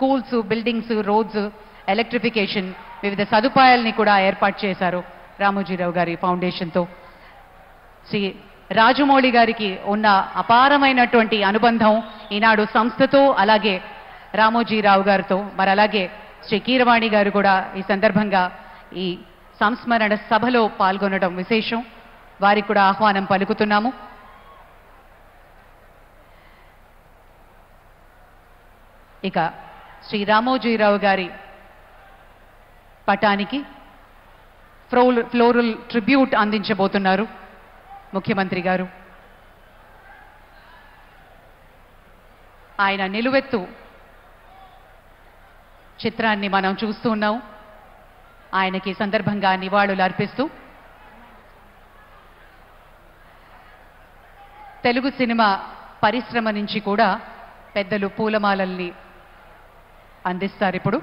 Schools, buildings, roads, electrification, వివిధ సదుపాయాలని కూడా ఏర్పాటు చేశారు రామోజీరావు గారి ఫౌండేషన్తో. శ్రీ రాజమౌళి గారికి ఉన్న అపారమైనటువంటి అనుబంధం ఈనాడు సంస్థతో, అలాగే రామోజీరావు గారితో, మరి అలాగే శ్రీ కీరవాణి గారు కూడా ఈ సందర్భంగా ఈ సంస్మరణ సభలో పాల్గొనడం విశేషం. వారికి కూడా ఆహ్వానం పలుకుతున్నాము. ఇక శ్రీ రామోజీరావు గారి పటానికి ఫ్లోరల్ ట్రిబ్యూట్ అందించబోతున్నారు ముఖ్యమంత్రి గారు. ఆయన నిలువెత్తు చిత్రాన్ని మనం చూస్తూ ఉన్నాం. ఆయనకి సందర్భంగా నివాళులు అర్పిస్తూ తెలుగు సినిమా పరిశ్రమ నుంచి కూడా పెద్దలు పూలమాలల్ని అందిస్తారు. ఇప్పుడు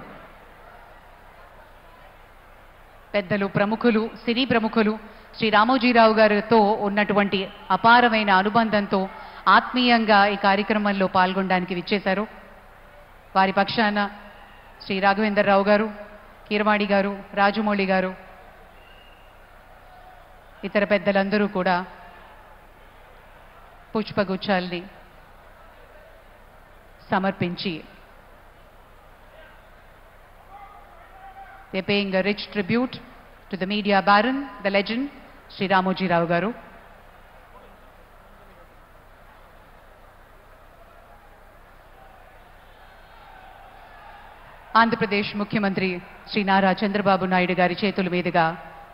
పెద్దలు, ప్రముఖులు, సినీ ప్రముఖులు శ్రీ రామోజీరావు గారితో ఉన్నటువంటి అపారమైన అనుబంధంతో ఆత్మీయంగా ఈ కార్యక్రమంలో పాల్గొనడానికి విచ్చేశారు. వారి పక్షాన శ్రీ రాఘవేంద్రరావు గారు, కీరవాణి గారు, రాజమౌళి గారు, ఇతర పెద్దలందరూ కూడా పుష్పగుచ్చాల్ని సమర్పించి they're paying a rich tribute to the media baron, the legend, Sri Ramoji Rao garu. Andhra Pradesh ముఖ్యమంత్రి శ్రీ నారా చంద్రబాబు నాయుడు గారి చేతుల మీదుగా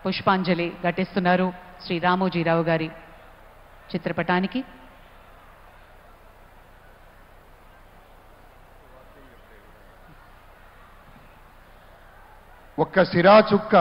పుష్పాంజలి ఘటిస్తున్నారు శ్రీ రామోజీరావు గారి చిత్రపటానికి. ఒక్క సిరా చుక్క